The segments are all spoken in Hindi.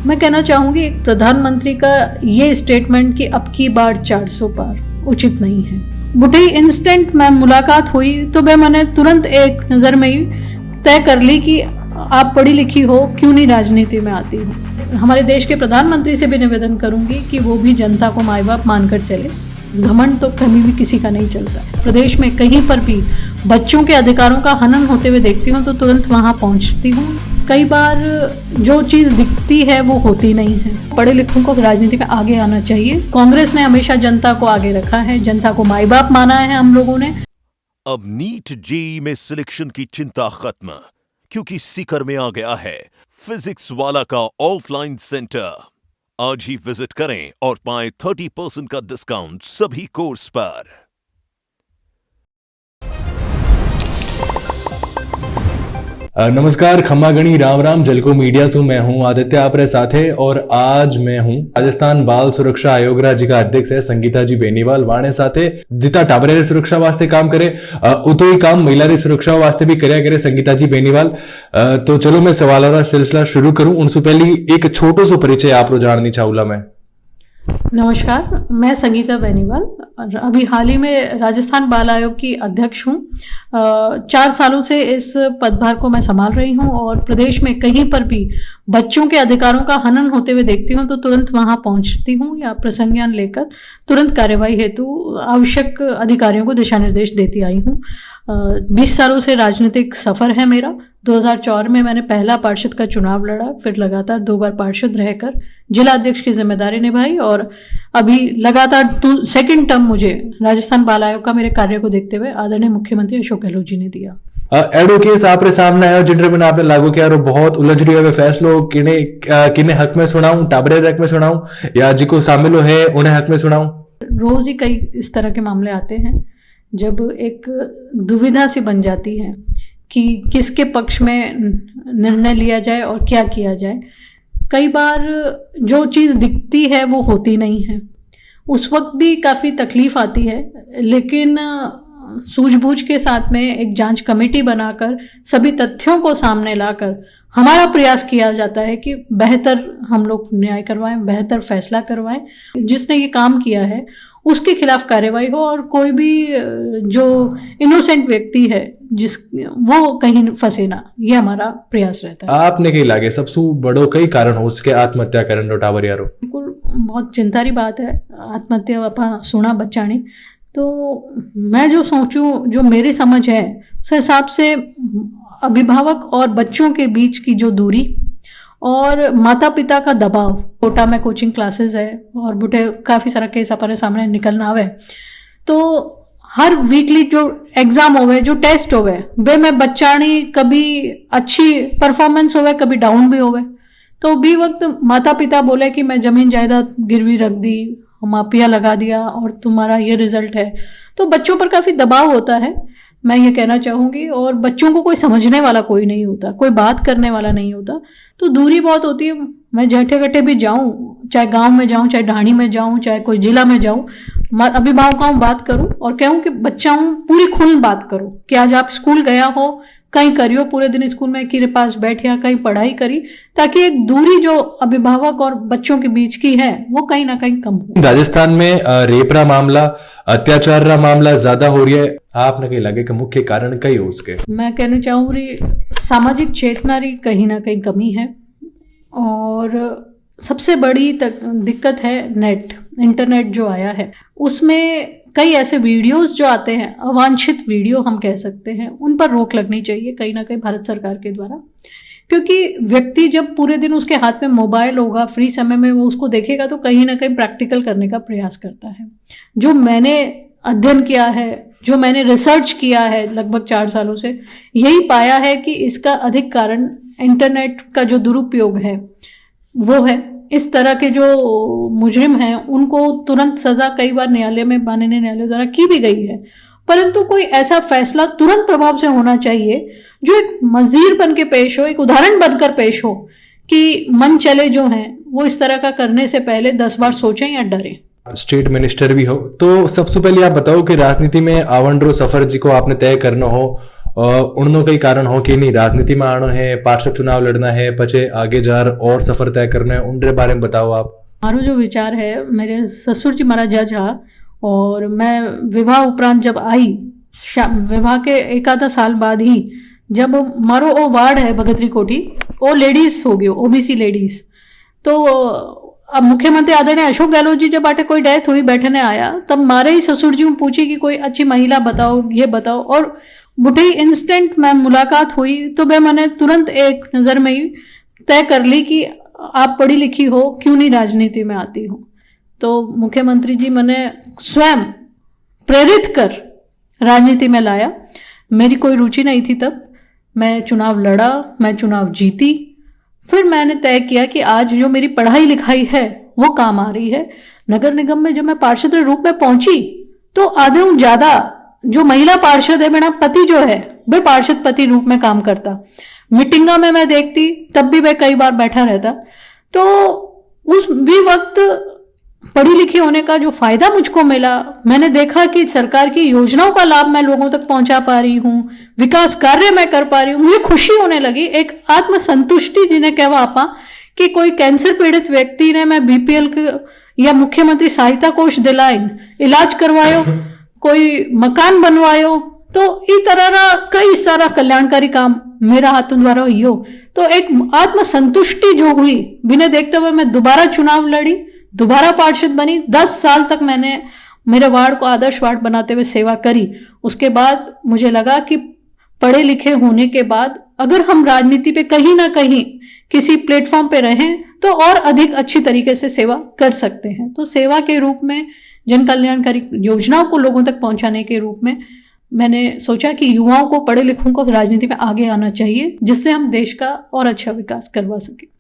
मैं कहना चाहूँगी एक प्रधानमंत्री का ये स्टेटमेंट कि अब की बार 400 पार उचित नहीं है। बुढ़ी इंस्टेंट में मुलाकात हुई तो मैंने तुरंत एक नज़र में ही तय कर ली कि आप पढ़ी लिखी हो, क्यों नहीं राजनीति में आती हो। हमारे देश के प्रधानमंत्री से भी निवेदन करूंगी कि वो भी जनता को माई बाप मानकर चले। घमंड तो कभी भी किसी का नहीं चलता। प्रदेश में कहीं पर भी बच्चों के अधिकारों का हनन होते हुए देखती हूँ तो तुरंत वहाँ पहुँचती हूँ। कई बार जो चीज़ दिखती है वो होती नहीं है। पढ़े लिखों को राजनीति में आगे आना चाहिए। कांग्रेस ने हमेशा जनता को आगे रखा है, जनता को माई बाप माना है हम लोगों ने। अब नीट जेईई में सिलेक्शन की चिंता खत्म, क्योंकि सीकर में आ गया है फिजिक्स वाला का ऑफलाइन सेंटर। आज ही विजिट करें और पाएं 30% का डिस्काउंट सभी कोर्स पर। नमस्कार, खम्मा गणी, राम राम। जलको मीडिया से मैं हूं आदित्य आपरे साथे और आज मैं हूं राजस्थान बाल सुरक्षा आयोग जी का अध्यक्ष है संगीता जी बेनीवाल। वाणे साथे जिता टाबरे सुरक्षा वास्ते काम करे उतो ही काम महिला री सुरक्षा वास्ते भी करया करे संगीता जी बेनीवाल। तो चलो मैं सवालों का सिलसिला शुरू करूं। उनसे पहले एक छोटो सो परिचय आपको जाननी चाहूला मैं। नमस्कार, मैं संगीता बेनीवाल और अभी हाल ही में राजस्थान बाल आयोग की अध्यक्ष हूँ। 4 सालों से इस पदभार को मैं संभाल रही हूँ और प्रदेश में कहीं पर भी बच्चों के अधिकारों का हनन होते हुए देखती हूँ तो तुरंत वहाँ पहुँचती हूँ या प्रसंज्ञान लेकर तुरंत कार्यवाही हेतु आवश्यक अधिकारियों को दिशा निर्देश देती आई हूँ। 20 सालों से राजनीतिक सफर है मेरा। 2004 में मैंने पहला पार्षद का चुनाव लड़ा, फिर लगातार 2 बार पार्षद रहकर जिला अध्यक्ष की जिम्मेदारी निभाई और अभी लगातार सेकंड टर्म मुझे राजस्थान बाल आयोग का मेरे कार्य को देखते हुए आदरणीय मुख्यमंत्री अशोक गहलोत जी ने दिया। एडो केस आपरे सामने आयो जिनरे बिना आपने लागू किया और बहुत उलझ रही है फैसलो किने हक में सुनाऊं, टाबरे हक में सुनाऊं या जिको शामिल है उन्हें हक में सुनाऊं। रोज ही कई इस तरह के मामले आते हैं जब एक दुविधा सी बन जाती है कि किसके पक्ष में निर्णय लिया जाए और क्या किया जाए। कई बार जो चीज़ दिखती है वो होती नहीं है, उस वक्त भी काफ़ी तकलीफ आती है, लेकिन सूझबूझ के साथ में एक जांच कमेटी बनाकर सभी तथ्यों को सामने लाकर हमारा प्रयास किया जाता है कि बेहतर हम लोग न्याय करवाएं, बेहतर फैसला करवाएं। जिसने ये काम किया है उसके खिलाफ कार्रवाई हो और कोई भी जो इनोसेंट व्यक्ति है वो कहीं फंसे ना, ये हमारा प्रयास रहता है। आपने कहीं लागे सबसे बड़ो कई कारण हो उसके आत्महत्या करन रो टाबरियारो? बिल्कुल बहुत चिंता री बात है आत्महत्या अपा सुना बच्चानी। तो मैं जो सोचूं, जो मेरी समझ है उस हिसाब से अभिभावक और बच्चों के बीच की जो दूरी और माता पिता का दबाव। कोटा में कोचिंग क्लासेस है और बुढ़े काफ़ी सारा केस अपने सामने निकलना आवे तो हर वीकली जो एग्जाम होवे, जो टेस्ट होवे, वे में बच्चानी कभी अच्छी परफॉर्मेंस होवे कभी डाउन भी होवे। तो भी वक्त माता पिता बोले कि मैं ज़मीन जायदाद गिरवी रख दी, मापिया लगा दिया और तुम्हारा ये रिजल्ट है, तो बच्चों पर काफ़ी दबाव होता है। मैं ये कहना चाहूँगी और बच्चों को कोई समझने वाला कोई नहीं होता, कोई बात करने वाला नहीं होता, तो दूरी बहुत होती है। मैं जठे गठे भी जाऊँ, चाहे गांव में जाऊँ, चाहे ढाणी में जाऊँ, चाहे कोई जिला में जाऊँ, अभिभावकों बात करूँ और कहूँ कि बच्चा हूँ पूरी खुल बात करो कि आज आप स्कूल गया हो, कहीं करियो पूरे दिन स्कूल में किरे पास बैठिया, कहीं पढ़ाई करी, ताकि एक दूरी जो अभिभावक और बच्चों के बीच की है वो कहीं ना कहीं कम हो। राजस्थान में रेप रा मामला, अत्याचार रा मामला ज्यादा हो रही है, आपने कहीं लगे कि मुख्य कारण कई हो उसके? मैं कहना चाहूँगी सामाजिक चेतना री कहीं ना कहीं कमी है और सबसे बड़ी दिक्कत है इंटरनेट जो आया है उसमें कई ऐसे वीडियोस जो आते हैं, अवांछित वीडियो हम कह सकते हैं, उन पर रोक लगनी चाहिए कहीं ना कहीं भारत सरकार के द्वारा। क्योंकि व्यक्ति जब पूरे दिन उसके हाथ में मोबाइल होगा, फ्री समय में वो उसको देखेगा तो कहीं ना कहीं प्रैक्टिकल करने का प्रयास करता है। जो मैंने अध्ययन किया है, जो मैंने रिसर्च किया है लगभग 4 सालों से, यही पाया है कि इसका अधिक कारण इंटरनेट का जो दुरुपयोग है वो है। इस तरह के जो मुजरिम हैं उनको तुरंत सजा कई बार माननीय न्यायालय द्वारा की भी गई है, परंतु कोई ऐसा फैसला तुरंत प्रभाव से होना चाहिए जो एक नज़ीर बन के पेश हो, एक उदाहरण बनकर पेश हो कि मन चले जो हैं वो इस तरह का करने से पहले 10 बार सोचें या डरें। स्टेट मिनिस्टर भी हो तो सबसे पहले आप बताओ कि राजनीति में आवंडरो सफर जी को आपने तय करना हो उननो कई कारण हो कि नहीं राजनीति में आनो है, पार्षद चुनाव लड़ना है, पचे आगे जार और सफर तय करना है, उनके बारे में बताओ आप। मारो जो विचार है, मेरे ससुर जी मारा जज हा और मैं विवाह उपरांत जब आई, विवाह के एक आधा साल बाद ही जब मारो वो वार्ड है भगतरी कोठी, वो लेडीज हो गयो, ओबीसी लेडीज। तो अब मुख्यमंत्री आदरणीय अशोक गहलोत जी जब बाटे कोई डेथ हुई बैठने आया, तब मारे ही ससुर जी पूछी कि कोई अच्छी महिला बताओ, ये बताओ। और बुढ़े इंस्टेंट में मुलाकात हुई तो वह मैंने तुरंत एक नज़र में ही तय कर ली कि आप पढ़ी लिखी हो, क्यों नहीं राजनीति में आती हो। तो मुख्यमंत्री जी मैंने स्वयं प्रेरित कर राजनीति में लाया। मेरी कोई रुचि नहीं थी तब, मैं चुनाव लड़ा, मैं चुनाव जीती। फिर मैंने तय किया कि आज जो मेरी पढ़ाई लिखाई है वो काम आ रही है। नगर निगम में जब मैं पार्षद के रूप में पहुंची तो आधे ज़्यादा जो महिला पार्षद है, मेरा पति जो है वह पार्षद पति रूप में काम करता। मीटिंगा में मैं देखती तब भी वह कई बार बैठा रहता। तो उस भी वक्त पढ़ी लिखी होने का जो फायदा मुझको मिला, मैंने देखा कि सरकार की योजनाओं का लाभ मैं लोगों तक पहुंचा पा रही हूँ, विकास कार्य मैं कर पा रही हूँ, मुझे खुशी होने लगी। एक आत्मसंतुष्टि जिन्हें कहवा आपा कि कोई कैंसर पीड़ित व्यक्ति ने मैं बीपीएल या मुख्यमंत्री सहायता कोष दिलाइन इलाज करवायो, कोई मकान बनवायो, तो इस तरह का कई सारा कल्याणकारी काम मेरा हाथों द्वारा हुई हो। तो एक आत्मसंतुष्टि जो हुई, बिना देखते हुए मैं दोबारा चुनाव लड़ी, दोबारा पार्षद बनी। 10 साल तक मैंने मेरे वार्ड को आदर्श वार्ड बनाते हुए सेवा करी। उसके बाद मुझे लगा कि पढ़े लिखे होने के बाद अगर हम राजनीति पे कहीं ना कहीं किसी प्लेटफॉर्म पे रहें तो और अधिक अच्छी तरीके से सेवा कर सकते हैं। तो सेवा के रूप में, जन कल्याणकारी योजनाओं को लोगों तक पहुंचाने के रूप में मैंने सोचा कि युवाओं को, पढ़े लिखों को राजनीति में आगे आना चाहिए, जिससे हम देश का और अच्छा विकास करवा सके।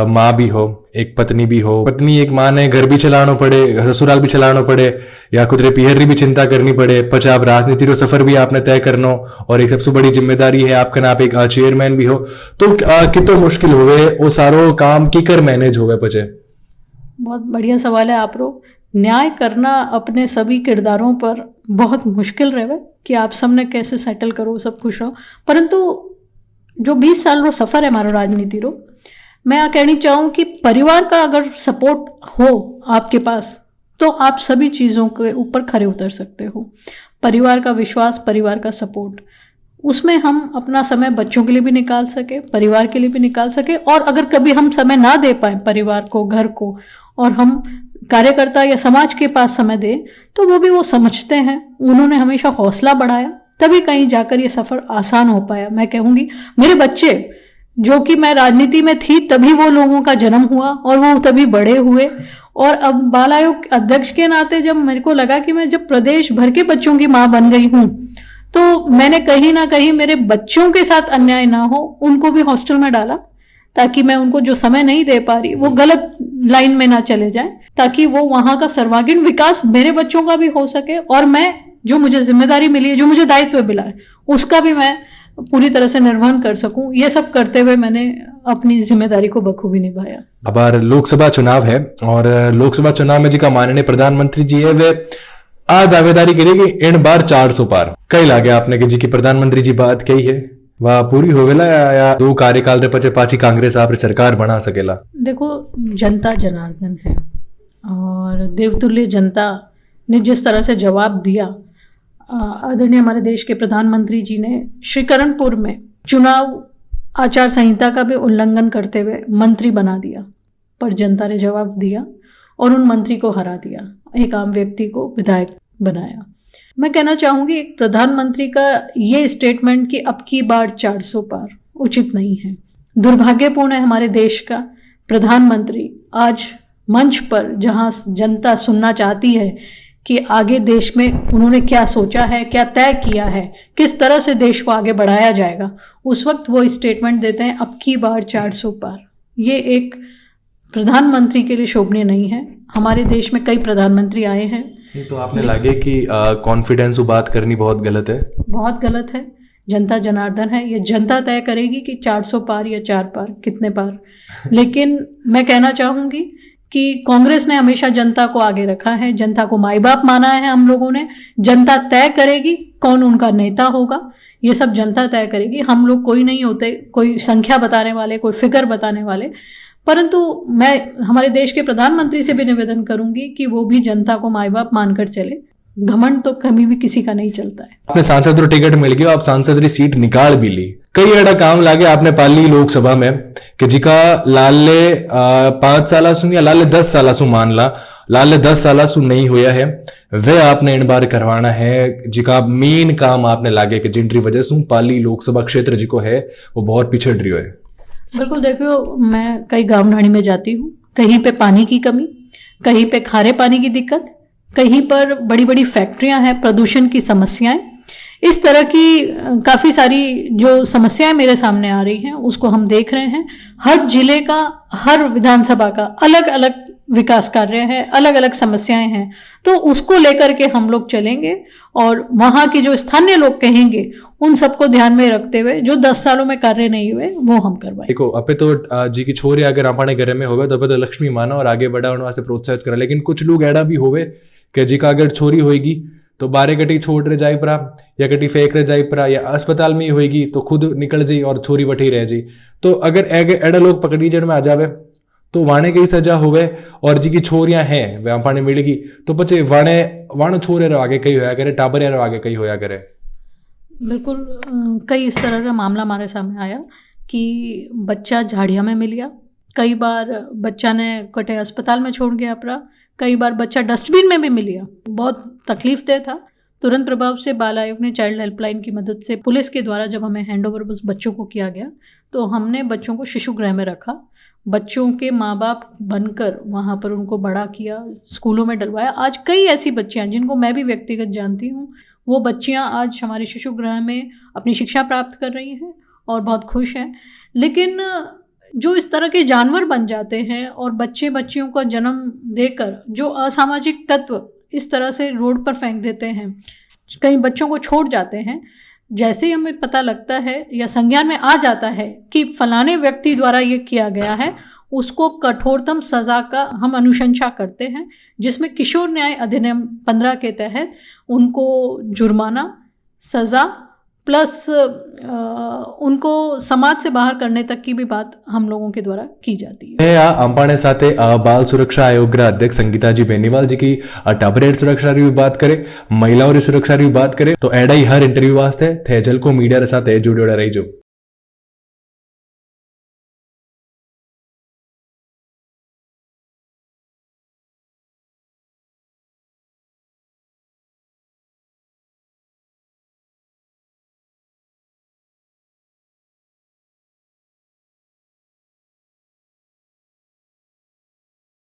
माँ भी हो, एक पत्नी भी हो, पत्नी एक माँ ने घर भी चलाना पड़े, ससुराल भी चलाना पड़े, या कुदरे पिहर भी चिंता करनी पड़े, पचा आप राजनीति रो सफर भी आपने तय करनो, और एक सबसे बड़ी जिम्मेदारी है आपके नाम एक चेयरमैन भी हो। तो कितना मुश्किल हुए वो सारो काम की कर मैनेज हुए पचे? बहुत बढ़िया सवाल है आप रो। न्याय करना अपने सभी किरदारों पर बहुत मुश्किल रहे कि आप सबने कैसे सेटल करो, सब खुश रहो। परंतु जो 20 साल रो सफ़र है हमारा राजनीति रो, मैं कहनी चाहूँ कि परिवार का अगर सपोर्ट हो आपके पास तो आप सभी चीज़ों के ऊपर खरे उतर सकते हो। परिवार का विश्वास, परिवार का सपोर्ट, उसमें हम अपना समय बच्चों के लिए भी निकाल सके, परिवार के लिए भी निकाल सके। और अगर कभी हम समय ना दे पाए परिवार को, घर को, और हम कार्यकर्ता या समाज के पास समय दें, तो वो भी वो समझते हैं। उन्होंने हमेशा हौसला बढ़ाया, तभी कहीं जाकर ये सफ़र आसान हो पाया। मैं कहूँगी मेरे बच्चे, जो कि मैं राजनीति में थी तभी वो लोगों का जन्म हुआ और वो तभी बड़े हुए, और अब बाल आयोग अध्यक्ष के नाते जब मेरे को लगा कि मैं जब प्रदेश भर के बच्चों की माँ बन गई हूँ, तो मैंने कहीं ना कहीं मेरे बच्चों के साथ अन्याय ना हो, उनको भी हॉस्टल में डाला, ताकि मैं उनको जो समय नहीं दे पा रही वो गलत लाइन में ना चले जाए, ताकि वो वहाँ का सर्वांगीण विकास मेरे बच्चों का भी हो सके, और मैं जो मुझे जिम्मेदारी मिली है, जो मुझे दायित्व मिला है, उसका भी मैं पूरी तरह से निर्वहन कर सकूं। ये सब करते हुए मैंने अपनी जिम्मेदारी को बखूबी निभाया। अब लोकसभा चुनाव है, और लोकसभा चुनाव में जी का माननीय प्रधानमंत्री जी है वे आ दावेदारी करेगी इन बार 400 पार। कई लागे आपने कि जी की प्रधानमंत्री जी बात कही है वह पूरी हो गया, या 2 कार्यकाल रे पचे पाची कांग्रेस आप सरकार बना सकेला? देखो, जनता जनार्दन है, और देवतुल्य जनता ने जिस तरह से जवाब दिया, आदरणीय हमारे देश के प्रधानमंत्री जी ने श्रीकरणपुर में चुनाव आचार संहिता का भी उल्लंघन करते हुए मंत्री बना दिया, पर जनता ने जवाब दिया और उन मंत्री को हरा दिया, एक आम व्यक्ति को विधायक बनाया। मैं कहना चाहूँगी एक प्रधानमंत्री का ये स्टेटमेंट कि अब की बार 400 पार उचित नहीं है। दुर्भाग्यपूर्ण है हमारे देश का प्रधानमंत्री आज मंच पर, जहाँ जनता सुनना चाहती है कि आगे देश में उन्होंने क्या सोचा है, क्या तय किया है, किस तरह से देश को आगे बढ़ाया जाएगा, उस वक्त वो स्टेटमेंट देते हैं अब की बार 400 पार। ये एक प्रधानमंत्री के लिए शोभनीय नहीं है। हमारे देश में कई प्रधानमंत्री आए हैं। ये तो आपने लगे कि कॉन्फिडेंस बात करनी बहुत गलत है? बहुत गलत है। जनता जनार्दन है, ये जनता तय करेगी कि 400 पार या 4 पार, कितने पार। लेकिन मैं कहना चाहूँगी कि कांग्रेस ने हमेशा जनता को आगे रखा है, जनता को माई बाप माना है हम लोगों ने। जनता तय करेगी कौन उनका नेता होगा। ये सब जनता तय करेगी। हम लोग कोई नहीं होते कोई संख्या बताने वाले, कोई फिगर बताने वाले, परंतु मैं हमारे देश के प्रधानमंत्री से भी निवेदन करूंगी कि वो भी जनता को माई बाप मानकर चले। घमंड तो कभी भी किसी का नहीं चलता है। आपने सांसद रो टिकट मिल गयो, आप सांसद री सीट निकाल भी ली। कई एड़ा काम लागे आपने पाली लोकसभा में कि जिका लाले 5 साल सु या लाले 10 साल सु मान ला, लाले 10 साल सु नहीं होया है, वे आपने इन बार करवाना है। जिका मेन काम आपने लागे कि जिनकी वजह से पाली लोकसभा क्षेत्र जिको है वो बहुत पिछड़ रही है। बिल्कुल, देखो मैं कई गाँव ढाणी में जाती हूँ, कहीं पे पानी की कमी, कहीं पे खारे पानी की दिक्कत, कहीं पर बड़ी बड़ी फैक्ट्रियां हैं, प्रदूषण की समस्याएं, इस तरह की काफ़ी सारी जो समस्याएं मेरे सामने आ रही हैं उसको हम देख रहे हैं। हर जिले का, हर विधानसभा का अलग अलग विकास कार्य है, अलग अलग समस्याएं हैं, तो उसको लेकर के हम लोग चलेंगे और वहाँ के जो स्थानीय लोग कहेंगे उन सबको ध्यान में रखते हुए जो 10 सालों में कार्य नहीं हुए वो हम करवाएं। देखो अबे तो जी की छोरी अगर अपने घर में होवे तो अबे तो लक्ष्मी मानो और आगे बढ़ाने वास्ते प्रोत्साहित करे, लेकिन कुछ लोग ऐसा भी होवे कि जी का अगर छोरी होएगी तो बारे कटी छोड़ रहे जाए परा या कटी फेंक रहे जाए परा या अस्पताल में ही होएगी तो खुद निकल जाई और छोरी वठी रह जाई। तो अगर एड़ा लोग पकड़ी जड़ में आ जावे तो वाणे की सजा होवे और जी की छोरियां हैं वे अपने मिलेगी तो पचे वाणो छोरे रो आगे कई होया करे, टाबरे रो आगे कई होया करे। बिल्कुल, कई इस तरह का मामला हमारे सामने आया कि बच्चा झाड़िया में मिल गया, कई बार बच्चा ने कटे अस्पताल में छोड़ गया अपना, कई बार बच्चा डस्टबिन में भी मिल गया। बहुत तकलीफ दे था। तुरंत प्रभाव से बाल आयोग ने चाइल्ड हेल्पलाइन की मदद से पुलिस के द्वारा जब हमें हैंडओवर उस बच्चों को किया गया तो हमने बच्चों को शिशु गृह में रखा, बच्चों के माँ बाप बनकर वहाँ पर उनको बड़ा किया, स्कूलों में डलवाया। आज कई ऐसी बच्चियाँ जिनको मैं भी व्यक्तिगत जानती हूँ, वो बच्चियाँ आज हमारे शिशु गृह में अपनी शिक्षा प्राप्त कर रही हैं और बहुत खुश हैं। लेकिन जो इस तरह के जानवर बन जाते हैं और बच्चियों का जन्म देकर जो असामाजिक तत्व इस तरह से रोड पर फेंक देते हैं, कई बच्चों को छोड़ जाते हैं, जैसे ही हमें पता लगता है या संज्ञान में आ जाता है कि फलाने व्यक्ति द्वारा ये किया गया है, उसको कठोरतम सज़ा का हम अनुशंसा करते हैं, जिसमें किशोर न्याय अधिनियम 15 के तहत उनको जुर्माना, सज़ा प्लस उनको समाज से बाहर करने तक की भी बात हम लोगों के द्वारा की जाती है। अंपाने साथे बाल सुरक्षा आयोग अध्यक्ष संगीता जी बेनीवाल जी की टाबरेर सुरक्षा री बात करे, महिलाओं री सुरक्षा री बात करे, तो एडा ही हर इंटरव्यू वास्ते थे जलको मीडिया रे साथे जुड़े रही जो।